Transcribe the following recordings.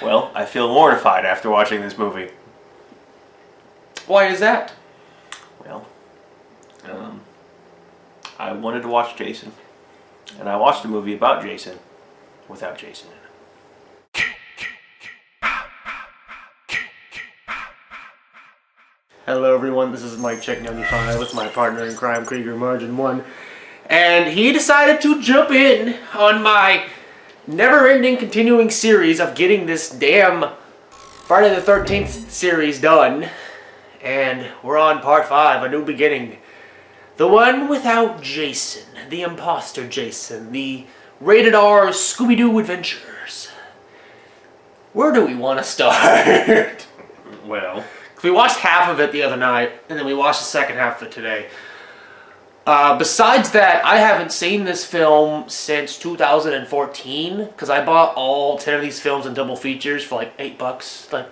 Well, I feel mortified after watching this movie. Why is that? Well, I wanted to watch Jason, and I watched a movie about Jason without Jason in it. Hello everyone, this is MykeCheck'd 95 with my partner in crime, Krieger Margin 1. And he decided to jump in on my never-ending continuing series of getting this damn Friday the 13th series done. And we're on part 5, A New Beginning. The one without Jason, the imposter Jason, the rated R Scooby-Doo adventures. Where do we want to start? Well, We watched half of it the other night, and then we watched the second half of it today. Besides that, I haven't seen this film since 2014, because I bought all 10 of these films in double features for like $8, like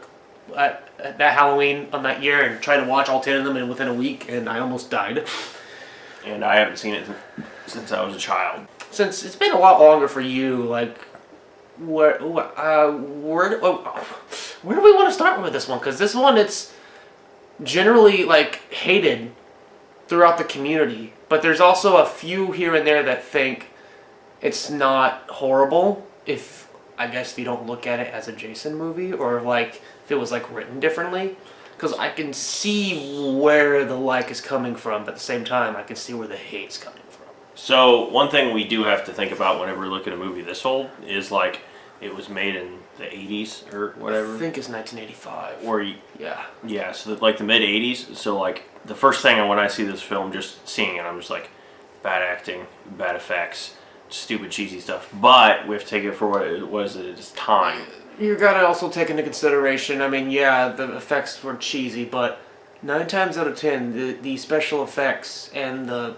at that Halloween on that year, and tried to watch all 10 of them within a week, and I almost died. and I haven't seen it since I was a child. Since it's been a lot longer for you, like, where do we want to start with this one? Because this one, it's generally like hated throughout the community, but there's also a few here and there that think it's not horrible if you don't look at it as a Jason movie, or like if it was like written differently, because I can see where the like is coming from, but at the same time I can see where the hate's coming from. So one thing we do have to think about whenever we look at a movie this old is like it was made in the 80s or whatever. I think it's 1985. Or yeah, so like the mid 80s. So like the first thing when I see this film, just seeing it, I'm just like, bad acting, bad effects, stupid cheesy stuff. But we have to take it for what it was at its time. You gotta also take into consideration, I mean, yeah, the effects were cheesy, but 9 times out of 10, the special effects and the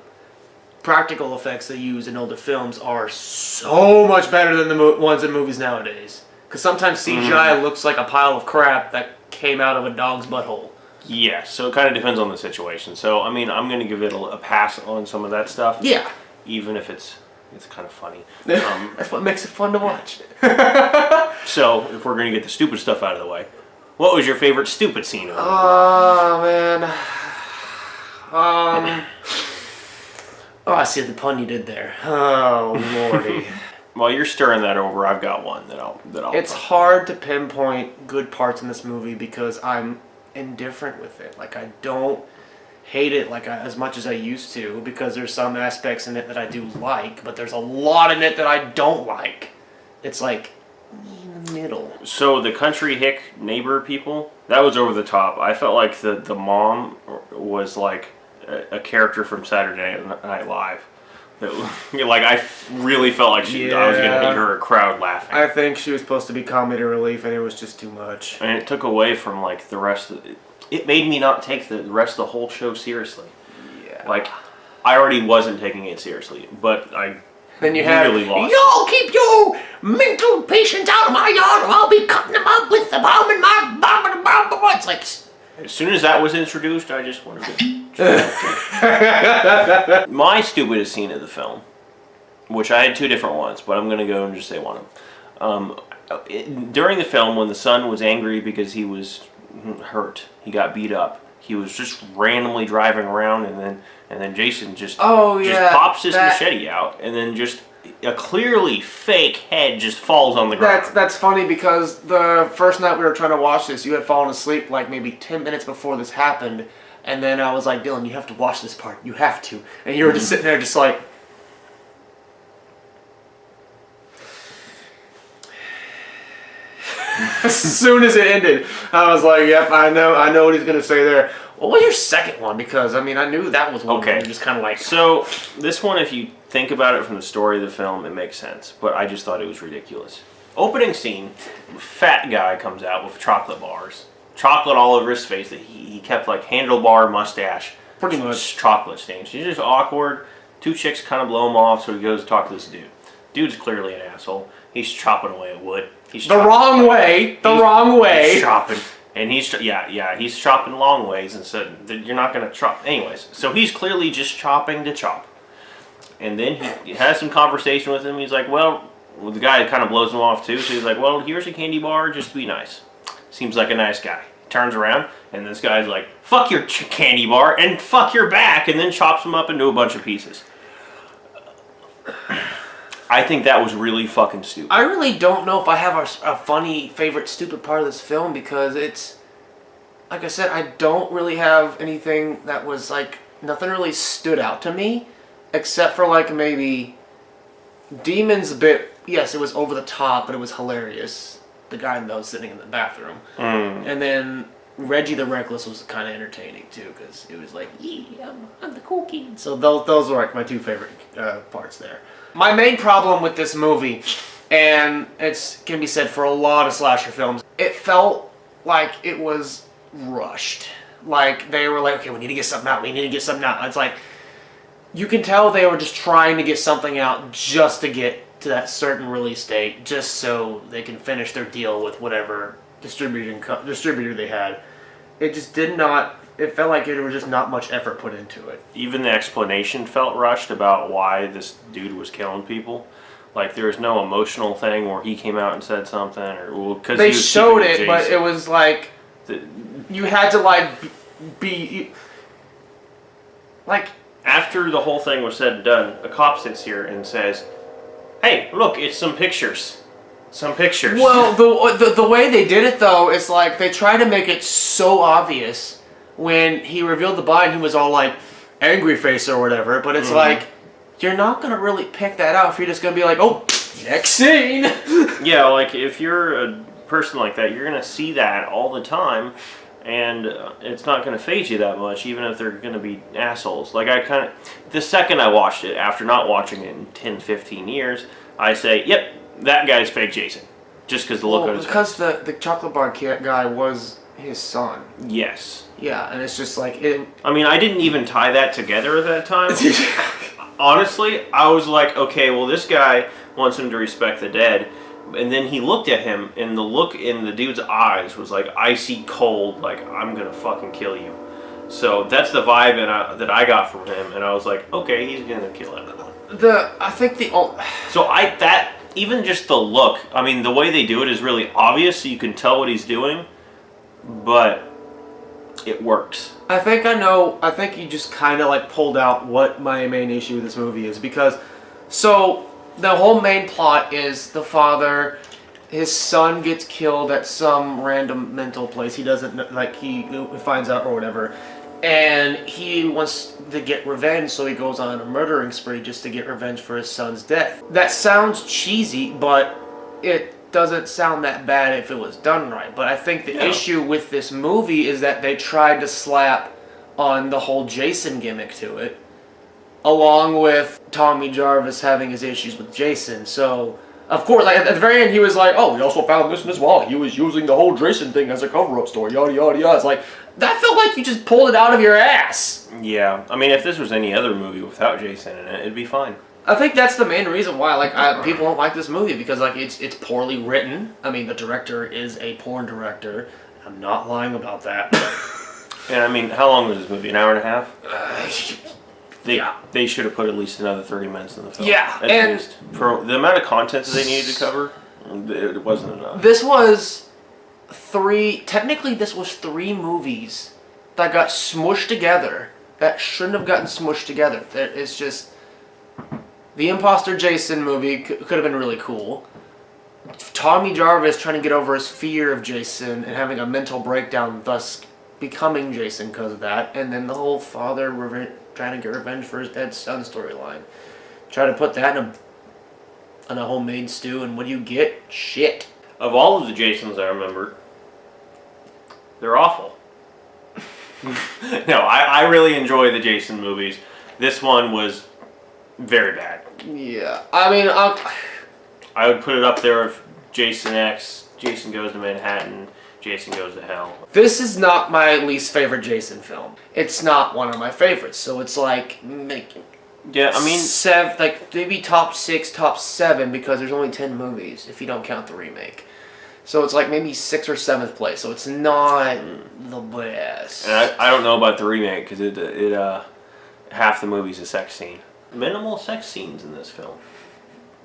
practical effects they use in older films are so much better than the ones in movies nowadays. Because sometimes CGI looks like a pile of crap that came out of a dog's butthole. Yeah, so it kind of depends on the situation. So, I mean, I'm going to give it a pass on some of that stuff. Yeah. Even if it's kind of funny. That's what makes it fun to watch. So, if we're going to get the stupid stuff out of the way, what was your favorite stupid scene of the movie? Oh, man. Oh, I see the pun you did there. Oh, lordy. While you're stirring that over, I've got one that I'll It's hard to pinpoint good parts in this movie because I'm indifferent with it. Like, I don't hate it like as much as I used to, because there's some aspects in it that I do like, but there's a lot in it that I don't like. It's like in the middle. So the country hick neighbor people, that was over the top. I felt like the mom was like a character from Saturday Night Live. Like, I really felt like I was going to hear a crowd laughing. I think she was supposed to be comedy relief, and it was just too much. And it took away from, like, the rest of it. It made me not take the rest of the whole show seriously. Yeah. Like, I already wasn't taking it seriously, but I then you really have, lost. Y'all keep your mental patients out of my yard, or I'll be cutting them up with the bomb in my bomb. It's like, as soon as that was introduced, I just wanted to... My stupidest scene of the film, which I had 2 different ones, but I'm going to go and just say one of them. During the film, when the son was angry because he was hurt, he got beat up, he was just randomly driving around, and then Jason just pops his machete out, and then just a clearly fake head just falls on the ground. That's funny, because the first night we were trying to watch this, you had fallen asleep like maybe 10 minutes before this happened, and then I was like, Dylan, you have to watch this part. You have to. And you were just sitting there just like... As soon as it ended, I was like, yep, I know what he's going to say there. What was your second one? Because, I mean, I knew that was one. Okay. Just kind of like... So, this one, if you think about it from the story of the film, it makes sense. But I just thought it was ridiculous. Opening scene, fat guy comes out with chocolate bars. Chocolate all over his face that he kept like handlebar mustache. Pretty much. Chocolate stains. He's just awkward. 2 chicks kind of blow him off, so he goes to talk to this dude. Dude's clearly an asshole. He's chopping away at wood. He's the wrong way. He's chopping. And he's chopping long ways instead. You're not going to chop. Anyways, so he's clearly just chopping to chop. And then he has some conversation with him. He's like, well, well, the guy kind of blows him off too. So he's like, well, here's a candy bar just to be nice. Seems like a nice guy. Turns around, and this guy's like, fuck your candy bar, and fuck your back, and then chops him up into a bunch of pieces. I think that was really fucking stupid. I really don't know if I have a funny, favorite, stupid part of this film, because it's, like I said, I don't really have anything that was, like, nothing really stood out to me, except for, like, maybe Demon's bit, yes, it was over the top, but it was hilarious. The guy that was sitting in the bathroom. And then Reggie the Reckless was kind of entertaining too, because it was like, yeah, I'm the cool kid. So those were like my two favorite parts there. My main problem with this movie, and it can be said for a lot of slasher films, it felt like it was rushed. Like they were like, okay, we need to get something out. It's like, you can tell they were just trying to get something out just to get to that certain release date, just so they can finish their deal with whatever distributor they had. It just did not. It felt like there was just not much effort put into it. Even the explanation felt rushed about why this dude was killing people. Like there was no emotional thing where he came out and said something, or because they showed it, but it was like you had to like be like. After the whole thing was said and done, a cop sits here and says, hey, look, it's some pictures. Some pictures. Well, the way they did it, though, is like they tried to make it so obvious when he revealed the body and he was all like, angry face or whatever, but it's like, you're not going to really pick that out if you're just going to be like, oh, next scene. Yeah, like if you're a person like that, you're going to see that all the time, and it's not going to faze you that much, even if they're going to be assholes. Like the second I watched it, after not watching it in 10, 15 years, I say, yep, that guy's fake Jason. Just because the look on his face. Because the chocolate bar guy was his son. Yes. Yeah, and it's just like... I mean, I didn't even tie that together at that time. Honestly, I was like, okay, well, this guy wants him to respect the dead. And then he looked at him, and the look in the dude's eyes was like icy cold, like, I'm gonna fucking kill you. So that's the vibe that I got from him, and I was like, okay, he's gonna kill everyone. Even just the look, I mean, the way they do it is really obvious, so you can tell what he's doing, but it works. I think you just kind of like pulled out what my main issue with this movie is, because, so... The whole main plot is the father, his son gets killed at some random mental place. He doesn't, like, he finds out or whatever. And he wants to get revenge, so he goes on a murdering spree just to get revenge for his son's death. That sounds cheesy, but it doesn't sound that bad if it was done right. But I think the issue with this movie is that they tried to slap on the whole Jason gimmick to it, along with Tommy Jarvis having his issues with Jason. So, of course, like, at the very end, he was like, oh, we also found this in his wallet. He was using the whole Jason thing as a cover-up story, yada, yada, yada. It's like, that felt like you just pulled it out of your ass. Yeah. I mean, if this was any other movie without Jason in it, it'd be fine. I think that's the main reason why, like, people don't like this movie, because, like, it's poorly written. I mean, the director is a porn director. I'm not lying about that. And, I mean, how long was this movie? An hour and a half? They should have put at least another 30 minutes in the film. Yeah, at least. For the amount of content that they needed to cover, it wasn't enough. This was technically this was three movies that got smushed together that shouldn't have gotten smushed together. It's just, the Imposter Jason movie could have been really cool. Tommy Jarvis trying to get over his fear of Jason and having a mental breakdown, thus becoming Jason because of that. And then the whole father trying to get revenge for his dead son storyline. Try to put that in a homemade stew, and what do you get? Shit. Of all of the Jasons I remember, they're awful. No, I really enjoy the Jason movies. This one was very bad. Yeah, I mean, I would put it up there with Jason X, Jason Goes to Manhattan, Jason Goes to Hell. This is not my least favorite Jason film. It's not one of my favorites, so it's like making... Yeah, I mean... like maybe top 6, top 7, because there's only 10 movies, if you don't count the remake. So it's like maybe 6th or 7th place, so it's not the best. And I don't know about the remake, because it half the movie's a sex scene. Minimal sex scenes in this film.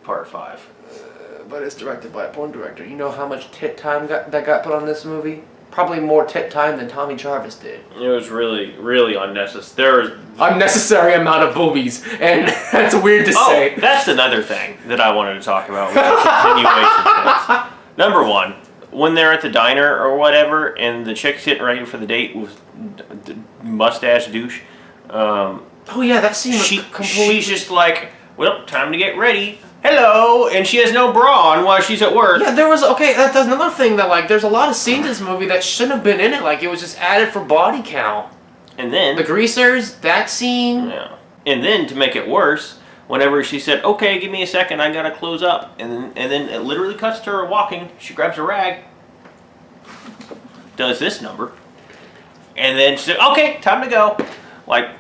Part 5. But it's directed by a porn director. You know how much tit time that got put on this movie? Probably more tit time than Tommy Jarvis did. It was really, really unnecessary. Unnecessary amount of boobies, and that's weird to say. That's another thing that I wanted to talk about with the continuation things. Number one, when they're at the diner or whatever, and the chick's getting ready for the date with mustache douche. Oh yeah, that scene was She's just like, well, time to get ready. Hello, and she has no bra on while she's at work. Yeah, that's another thing that, like, there's a lot of scenes in this movie that shouldn't have been in it. Like, it was just added for body count. And then the greasers, that scene. Yeah. And then to make it worse, whenever she said, "Okay, give me a second, I gotta close up," and then it literally cuts to her walking. She grabs a rag, does this number, and then she said, "Okay, time to go." Like,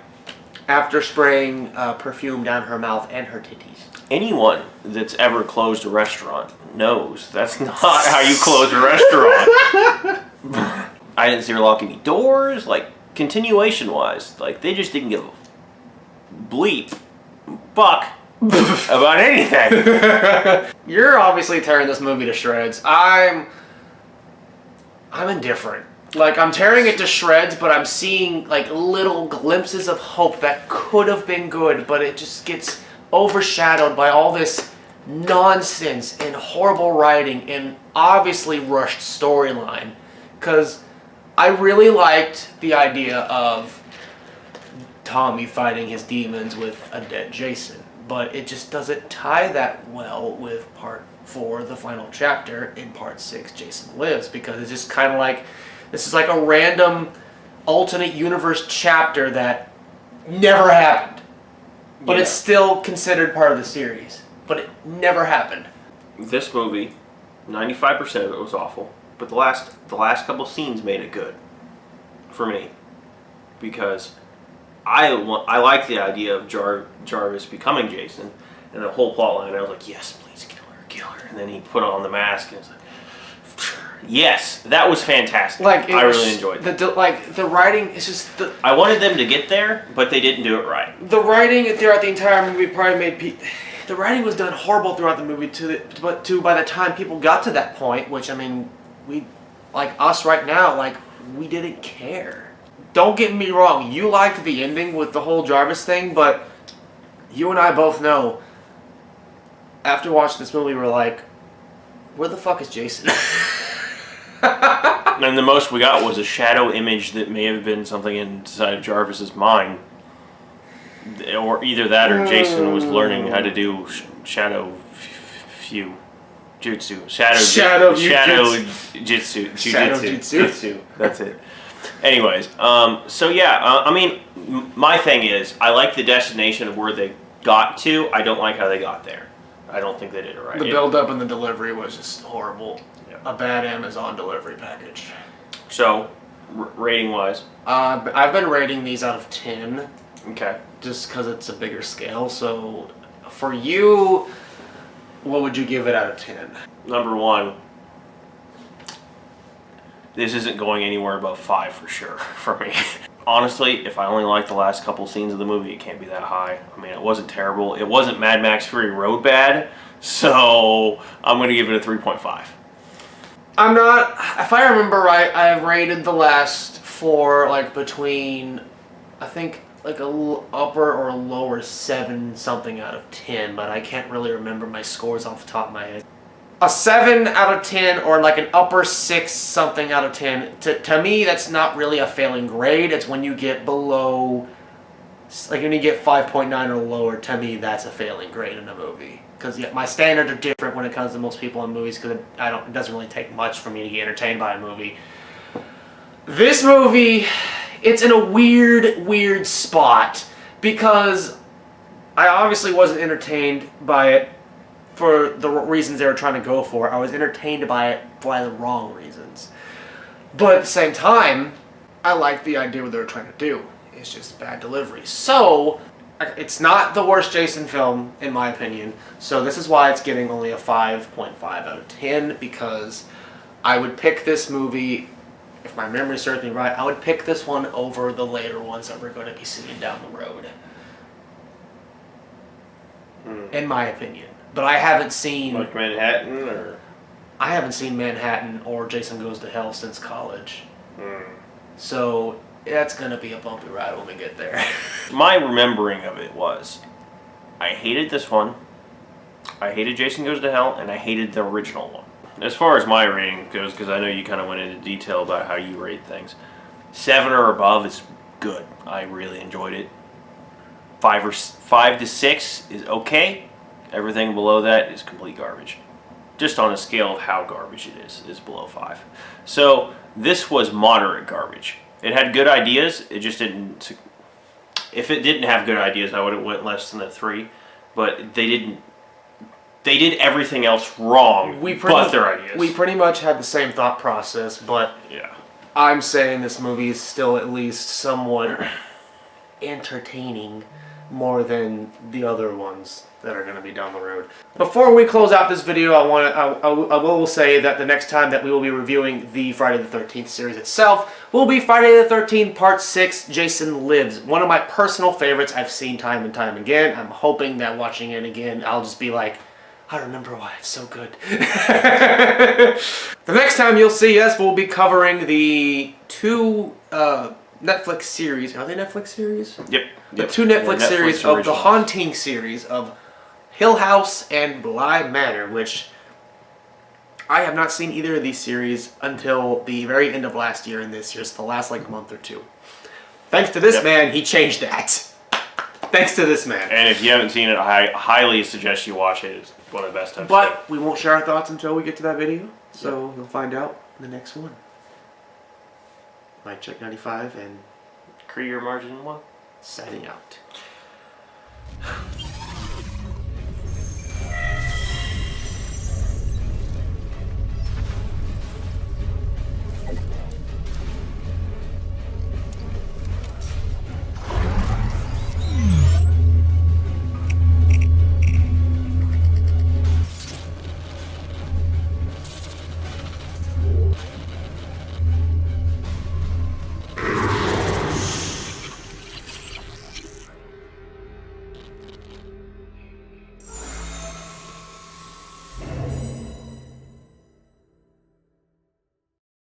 after spraying perfume down her mouth and her titties. Anyone that's ever closed a restaurant knows that's not how you close a restaurant. I didn't see her lock any doors. Like, continuation wise, like, they just didn't give a bleep fuck about anything. You're obviously tearing this movie to shreds. I'm indifferent. Like, I'm tearing it to shreds, but I'm seeing, like, little glimpses of hope that could have been good, but it just gets overshadowed by all this nonsense and horrible writing and obviously rushed storyline. Because I really liked the idea of Tommy fighting his demons with a dead Jason, but it just doesn't tie that well with part 4, the final chapter, in part 6, Jason Lives, because it's just kind of like, this is like a random alternate universe chapter that never happened. But it's still considered part of the series. But it never happened. This movie, 95% of it was awful, but the last couple scenes made it good for me, because I like the idea of Jarvis becoming Jason, and the whole plot line. I was like, yes, please kill her. And then he put on the mask, and it's like, yes, that was fantastic. Like, I really enjoyed that. The writing is just I wanted them to get there, but they didn't do it right. The writing throughout the entire movie probably made the writing was done horrible throughout the movie. But by the time people got to that point, which, I mean, we, like us right now, like, we didn't care. Don't get me wrong, you liked the ending with the whole Jarvis thing, but you and I both know, after watching this movie, we're like, where the fuck is Jason? And the most we got was a shadow image that may have been something inside of Jarvis's mind. Or either that or Jason was learning how to do shadow jutsu. Shadow jitsu. That's it. Anyways, so yeah, I mean, my thing is, I like the destination of where they got to. I don't like how they got there. I don't think they did it right. The build-up and the delivery was just horrible. Yeah. A bad Amazon delivery package. So, rating-wise? I've been rating these out of 10. Okay. Just because it's a bigger scale. So, for you, what would you give it out of 10? Number 1, this isn't going anywhere above 5 for sure for me. Honestly, if I only like the last couple scenes of the movie, it can't be that high. I mean, it wasn't terrible. It wasn't Mad Max Fury Road bad, so I'm going to give it a 3.5. I'm not, if I remember right, I've rated the last 4, like, between, I think, like a upper or a lower 7 something out of 10, but I can't really remember my scores off the top of my head. A 7 out of 10 or like an upper 6 something out of 10, to me, that's not really a failing grade. It's when you get below, like when you get 5.9 or lower, to me, that's a failing grade in a movie. Because yeah, my standards are different when it comes to most people in movies, because it doesn't really take much for me to get entertained by a movie. This movie, it's in a weird spot, because I obviously wasn't entertained by it for the reasons they were trying to go for. I was entertained by it for the wrong reasons. But at the same time, I liked the idea what they were trying to do. It's just bad delivery. So, it's not the worst Jason film, in my opinion. So this is why it's getting only a 5.5 out of 10, because I would pick this movie, if my memory serves me right, I would pick this one over the later ones that we're going to be seeing down the road. In my opinion. but I haven't seen Like Manhattan, or I haven't seen Manhattan or Jason Goes to Hell since college. Hmm. So that's gonna be a bumpy ride when we get there. My remembering of it was, I hated this one, I hated Jason Goes to Hell, and I hated the original one. As far as my rating goes, because I know you kind of went into detail about how you rate things, 7 or above is good. I really enjoyed it. 5 to 6 is okay. Everything below that is complete garbage. Just on a scale of how garbage it is below 5. So this was moderate garbage. It had good ideas. It just didn't. If it didn't have good ideas, I would have went less than a 3. But they didn't. They did everything else wrong, but their ideas. We pretty much had the same thought process, but yeah. I'm saying this movie is still at least somewhat entertaining more than the other ones that are going to be down the road. Before we close out this video, I will say that the next time that we will be reviewing the Friday the 13th series itself will be Friday the 13th Part 6, Jason Lives. One of my personal favorites I've seen time and time again. I'm hoping that watching it again, I'll just be like, I remember why it's so good. The next time you'll see us, we'll be covering the 2 Netflix series. Are they Netflix series? Yep. The 2 Netflix series of originals. the Haunting series of Hill House and Bly Manor, which I have not seen either of these series until the very end of last year and this year, so the last like month or 2. Thanks to this man, he changed that. Thanks to this man. And if you haven't seen it, I highly suggest you watch it. It's one of the best I've seen. But we won't share our thoughts until we get to that video, so you'll find out in the next one. MykeCheck'd 95 and Krieger Margin 1. signing out.